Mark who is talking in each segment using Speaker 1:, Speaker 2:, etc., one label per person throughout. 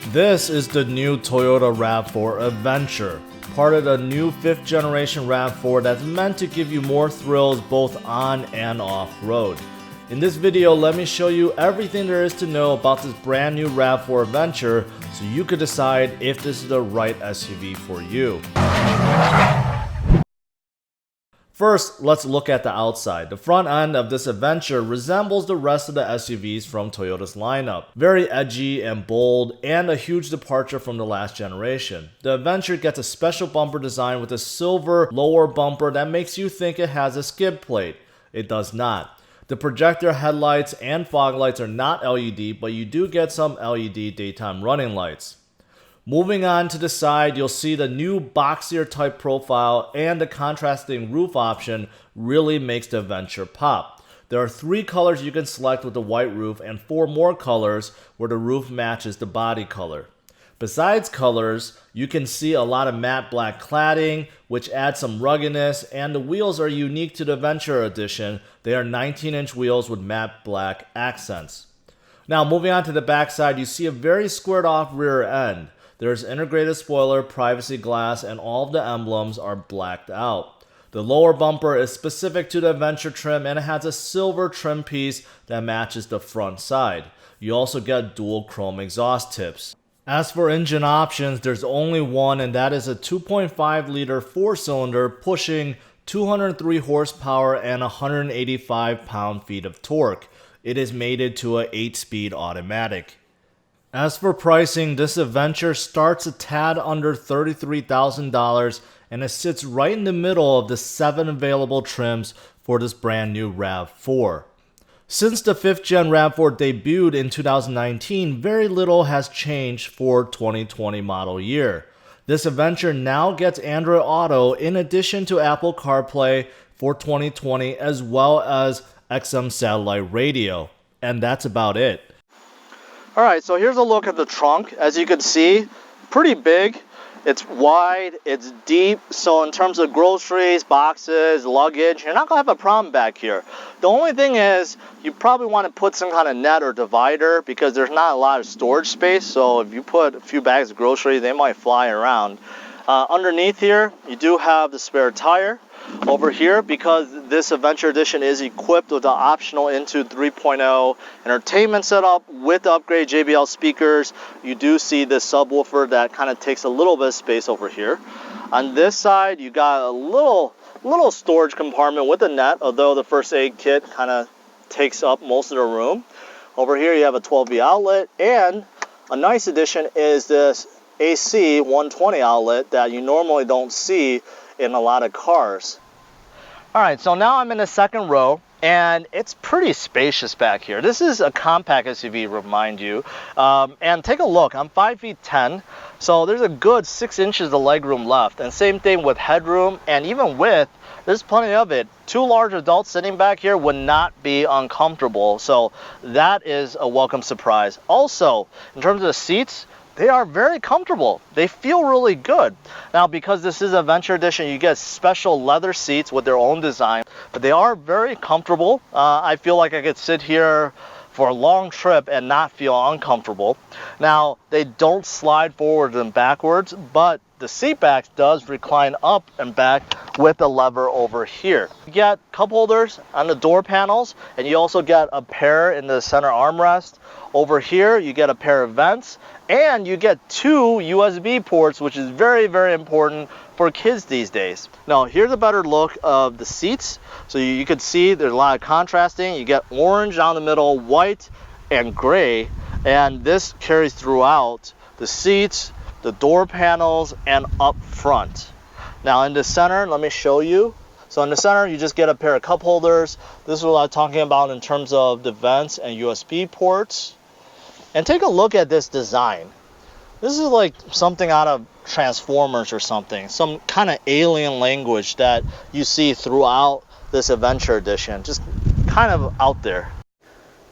Speaker 1: This is the new Toyota RAV4 Adventure, part of the new 5th generation RAV4 that's meant to give you more thrills both on and off-road. In this video, let me show you everything there is to know about this brand new RAV4 Adventure so you could decide if this is the right SUV for you. First, let's look at the outside. The front end of this Adventure resembles the rest of the SUVs from Toyota's lineup. Very edgy and bold, and a huge departure from the last generation. The Adventure gets a special bumper design with a silver lower bumper that makes you think it has a skid plate. It does not. The projector headlights and fog lights are not LED, but you do get some LED daytime running lights. Moving on to the side, you'll see the new boxier type profile and the contrasting roof option really makes the Adventure pop. There are 3 colors you can select with the white roof and 4 more colors where the roof matches the body color. Besides colors, you can see a lot of matte black cladding, which adds some ruggedness, and the wheels are unique to the Adventure Edition. They are 19-inch wheels with matte black accents. Now moving on to the back side, you see a very squared off rear end. There's integrated spoiler, privacy glass, and all of the emblems are blacked out. The lower bumper is specific to the Adventure trim and it has a silver trim piece that matches the front side. You also get dual chrome exhaust tips. As for engine options, there's only one, and that is a 2.5-liter 4-cylinder pushing 203 horsepower and 185 pound-feet of torque. It is mated to a 8-speed automatic. As for pricing, this Adventure starts a tad under $33,000 and it sits right in the middle of the 7 available trims for this brand new RAV4. Since the 5th gen RAV4 debuted in 2019, very little has changed for 2020 model year. This Adventure now gets Android Auto in addition to Apple CarPlay for 2020 as well as XM satellite radio. And that's about it. Alright, so here's a look at the trunk. As you can see, pretty big. It's wide, it's deep, so in terms of groceries, boxes, luggage, you're not going to have a problem back here. The only thing is, you probably want to put some kind of net or divider because there's not a lot of storage space, so if you put a few bags of groceries, they might fly around. Underneath here, you do have the spare tire. Over here, because this Adventure Edition is equipped with the optional Into 3.0 entertainment setup with the upgrade JBL speakers, you do see this subwoofer that kind of takes a little bit of space over here. On this side, you got a little storage compartment with a net, although the first aid kit kind of takes up most of the room. Over here, you have a 12V outlet, and a nice addition is this AC 120 outlet that you normally don't see in a lot of cars. Alright, so now I'm in the second row and it's pretty spacious back here. This is a compact SUV, remind you. And take a look, I'm 5'10", so there's a good 6 inches of legroom left. And same thing with headroom and even width, there's plenty of it. 2 large adults sitting back here would not be uncomfortable, so that is a welcome surprise. Also, in terms of the seats, they are very comfortable. They feel really good. Now, because this is Adventure Edition, you get special leather seats with their own design, but they are very comfortable. I feel like I could sit here for a long trip and not feel uncomfortable. Now, they don't slide forward and backwards, but the seat back does recline up and back with the lever over here. You get cup holders on the door panels, and you also get a pair in the center armrest. Over here, you get a pair of vents, and you get 2 USB ports, which is very, very important for kids these days. Now, here's a better look of the seats. So you can see there's a lot of contrasting. You get orange down the middle, white, and gray, and this carries throughout the seats, the door panels, and up front. Now, in the center, let me show you. So in the center, you just get a pair of cup holders. This is what I'm talking about in terms of the vents and USB ports. And take a look at this design. This is like something out of Transformers or something. Some kind of alien language that you see throughout this Adventure Edition. Just kind of out there.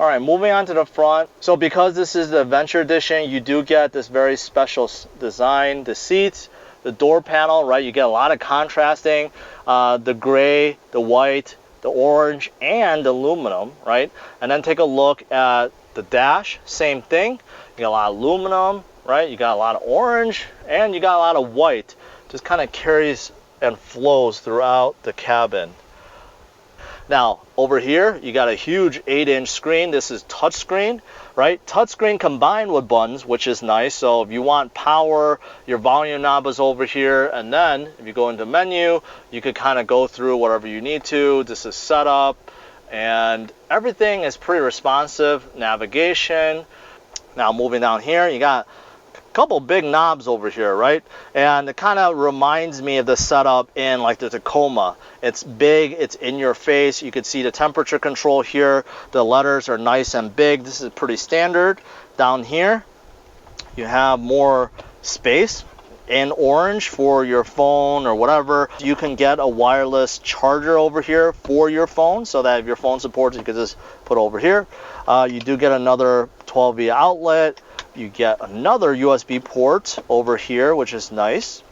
Speaker 1: Alright, moving on to the front. So because this is the Adventure Edition, you do get this very special design. The seats, the door panel, right? You get a lot of contrasting. The gray, the white, the orange, and the aluminum, right? And then take a look at the dash, same thing. You got a lot of aluminum, right? You got a lot of orange and you got a lot of white. Just kind of carries and flows throughout the cabin. Now, over here, you got a huge 8-inch screen. This is touchscreen, right? Touchscreen combined with buttons, which is nice. So if you want power, your volume knob is over here. And then if you go into menu, you could kind of go through whatever you need to. This is setup, and everything is pretty responsive. Navigation. Now, moving down here, you got couple big knobs over here, right? And it kind of reminds me of the setup in like the Tacoma. It's big, it's in your face. You can see the temperature control here. The letters are nice and big. This is pretty standard. Down here, you have more space in orange for your phone or whatever. You can get a wireless charger over here for your phone, so that if your phone supports it, you can just put it over here. You do get another 12V outlet. You get another USB port over here, which is nice.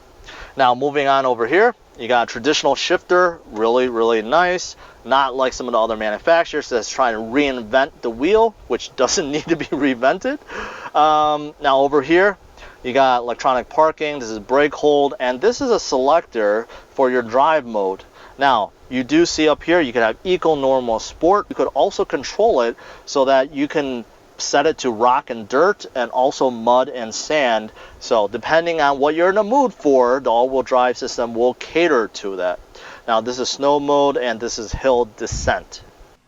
Speaker 1: Now moving on over here, you got a traditional shifter, really nice. Not like some of the other manufacturers that's trying to reinvent the wheel, which doesn't need to be reinvented. Now over here, you got electronic parking. This is brake hold, and this is a selector for your drive mode. Now, you do see up here, you can have eco, normal, sport. You could also control it so that you can set it to rock and dirt, and also mud and sand. So depending on what you're in the mood for, the all-wheel drive system will cater to that. Now this is snow mode, and this is hill descent.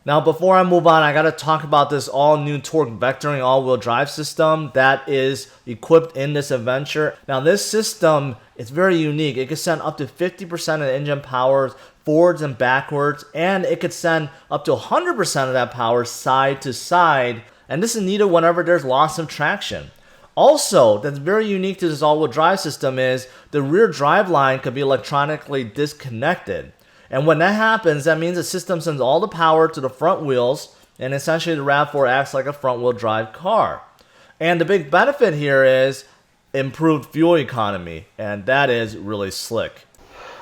Speaker 1: Now before I move on, I gotta talk about this all-new torque vectoring all-wheel drive system that is equipped in this Adventure. Now this system is very unique. It can send up to 50% of the engine power forwards and backwards, and it could send up to 100% of that power side to side. And this is needed whenever there's loss of traction. Also, that's very unique to this all-wheel drive system is the rear drive line can be electronically disconnected. And when that happens, that means the system sends all the power to the front wheels, and essentially the RAV4 acts like a front-wheel drive car. And the big benefit here is improved fuel economy, and that is really slick.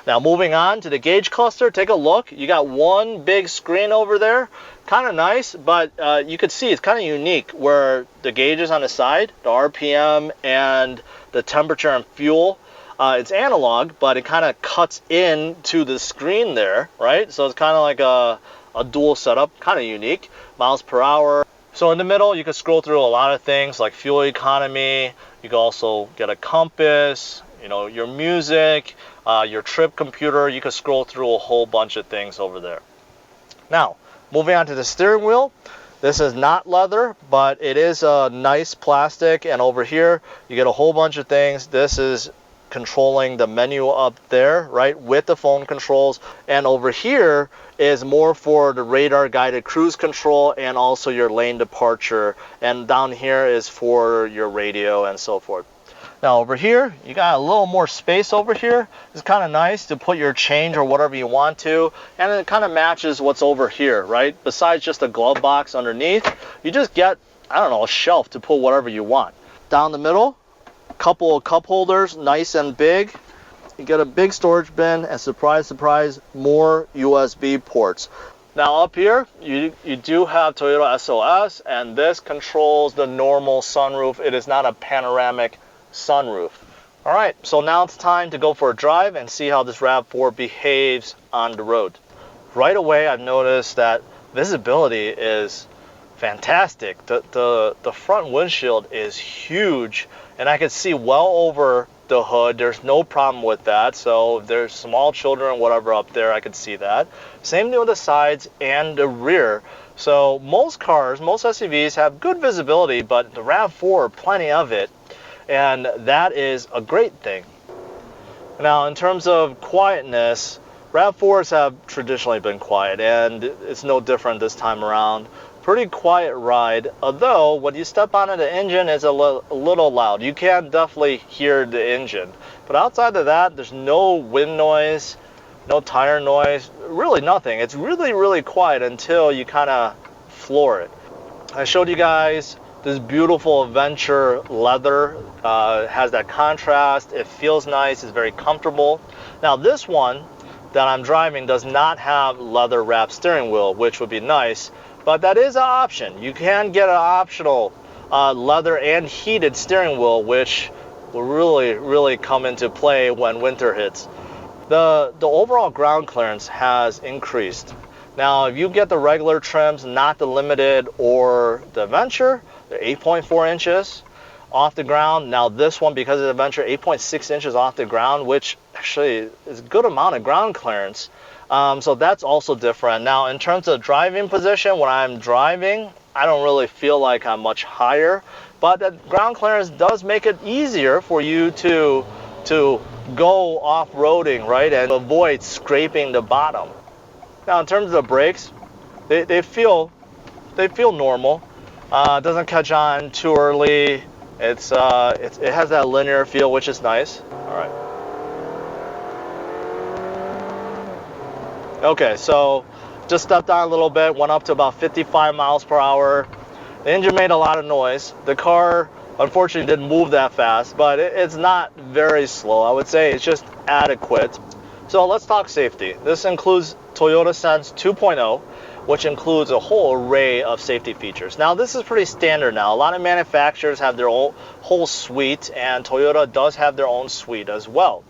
Speaker 1: Now moving on to the gauge cluster, take a look. You got one big screen over there, kind of nice, but you could see it's kind of unique where the gauges on the side, the RPM and the temperature and fuel, it's analog, but it kind of cuts into the screen there, right? So it's kind of like a dual setup, kind of unique. Miles per hour. So in the middle, you can scroll through a lot of things like fuel economy. You can also get a compass, you know, your music, your trip computer. You can scroll through a whole bunch of things over there. Now, moving on to the steering wheel. This is not leather, but it is a nice plastic. And over here, you get a whole bunch of things. This is controlling the menu up there, right, with the phone controls. And over here is more for the radar guided cruise control and also your lane departure. And down here is for your radio and so forth. Now over here, you got a little more space over here. It's kind of nice to put your change or whatever you want to, and it kind of matches what's over here, right? Besides just a glove box underneath, you just get, I don't know, a shelf to put whatever you want. Down the middle, a couple of cup holders, nice and big. You get a big storage bin, and surprise, surprise, more USB ports. Now up here, you do have Toyota SOS, and this controls the normal sunroof. It is not a panoramic sunroof. All right, so now it's time to go for a drive and see how this RAV4 behaves on the road. Right away, I've noticed that visibility is fantastic. The front windshield is huge, and I can see well over the hood. There's no problem with that. So if there's small children or whatever up there, I could see that. Same thing with the sides and the rear. So most cars, most SUVs have good visibility, but the RAV4, plenty of it. And that is a great thing. Now, in terms of quietness, RAV4s have traditionally been quiet, and it's no different this time around. Pretty quiet ride, although when you step onto the engine, it's a little loud. You can definitely hear the engine. But outside of that, there's no wind noise, no tire noise, really nothing. It's really quiet until you kind of floor it. I showed you guys this beautiful Adventure leather, has that contrast. It feels nice, it's very comfortable. Now this one that I'm driving does not have leather wrapped steering wheel, which would be nice, but that is an option. You can get an optional leather and heated steering wheel, which will really come into play when winter hits. The overall ground clearance has increased. Now, if you get the regular trims, not the limited or the Adventure, they're 8.4 inches off the ground. Now this one, because of the Adventure, 8.6 inches off the ground, which actually is a good amount of ground clearance. So that's also different. Now, in terms of driving position, when I'm driving, I don't really feel like I'm much higher, but that ground clearance does make it easier for you to go off-roading, right, and avoid scraping the bottom. Now, in terms of the brakes, they feel normal. It doesn't catch on too early. It has that linear feel, which is nice. All right. Okay, so just stepped down a little bit, went up to about 55 miles per hour. The engine made a lot of noise. The car, unfortunately, didn't move that fast, but it's not very slow. I would say it's just adequate. So let's talk safety. This includes Toyota Sense 2.0, which includes a whole array of safety features. Now, this is pretty standard now. A lot of manufacturers have their own whole suite, and Toyota does have their own suite as well.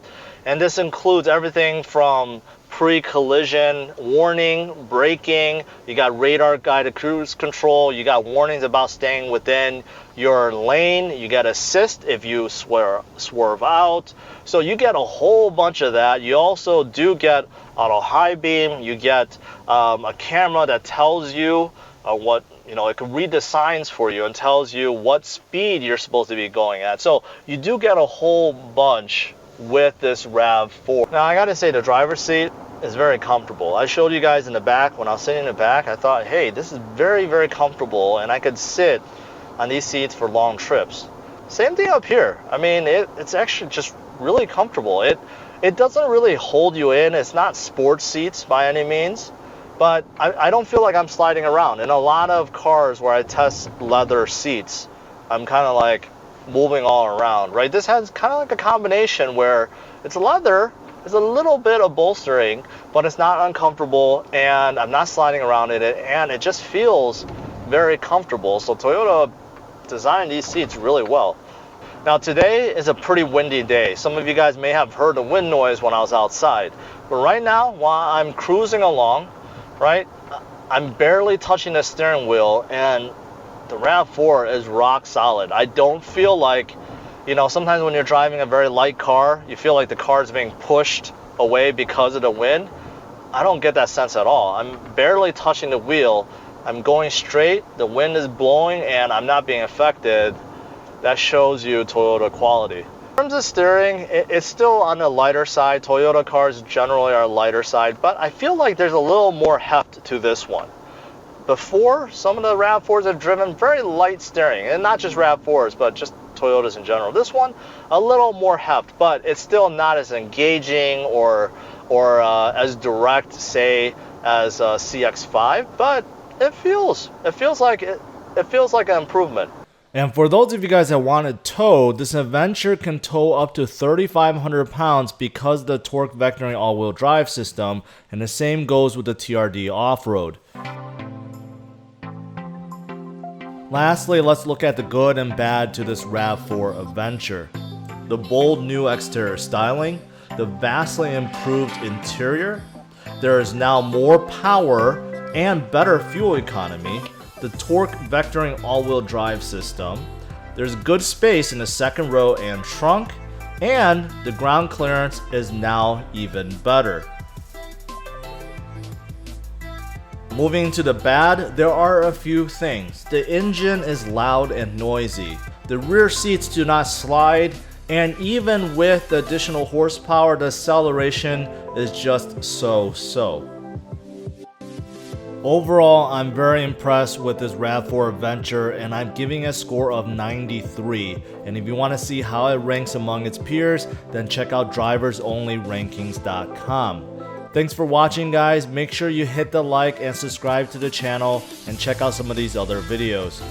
Speaker 1: And this includes everything from pre-collision warning, braking, you got radar guided cruise control, you got warnings about staying within your lane, you get assist if you swerve out. So you get a whole bunch of that. You also do get auto high beam, you get a camera that tells you what, it can read the signs for you and tells you what speed you're supposed to be going at. So you do get a whole bunch with this RAV4. Now, I gotta say, the driver's seat is very comfortable. I showed you guys in the back. When I was sitting in the back, I thought, hey, this is very comfortable, and I could sit on these seats for long trips. Same thing up here. I mean, it's actually just really comfortable. It doesn't really hold you in. It's not sports seats by any means, but I don't feel like I'm sliding around. In a lot of cars where I test leather seats, I'm kind of like moving all around, right? This has kind of like a combination where it's leather, it's a little bit of bolstering, but it's not uncomfortable, and I'm not sliding around in it, and it just feels very comfortable. So Toyota designed these seats really well. Now, today is a pretty windy day. Some of you guys may have heard the wind noise when I was outside, but right now, while I'm cruising along, right, I'm barely touching the steering wheel, and the RAV4 is rock solid. I don't feel like, sometimes when you're driving a very light car, you feel like the car is being pushed away because of the wind. I don't get that sense at all. I'm barely touching the wheel. I'm going straight, the wind is blowing, and I'm not being affected. That shows you Toyota quality. In terms of steering, it's still on the lighter side. Toyota cars generally are lighter side, but I feel like there's a little more heft to this one. Before, some of the RAV4s have driven very light steering, and not just RAV4s, but just Toyotas in general. This one, a little more heft, but it's still not as engaging or as direct, say, as CX-5. But it feels like an improvement. And for those of you guys that want it towed, this Adventure can tow up to 3,500 pounds because of the torque vectoring all-wheel drive system, and the same goes with the TRD off-road. Lastly, let's look at the good and bad to this RAV4 Adventure. The bold new exterior styling, the vastly improved interior, there is now more power and better fuel economy, the torque vectoring all-wheel drive system, there's good space in the second row and trunk, and the ground clearance is now even better. Moving to the bad, there are a few things. The engine is loud and noisy. The rear seats do not slide, and even with the additional horsepower, the acceleration is just so-so. Overall, I'm very impressed with this RAV4 Adventure, and I'm giving it a score of 93. And if you want to see how it ranks among its peers, then check out driversonlyrankings.com. Thanks for watching, guys. Make sure you hit the like and subscribe to the channel, and check out some of these other videos.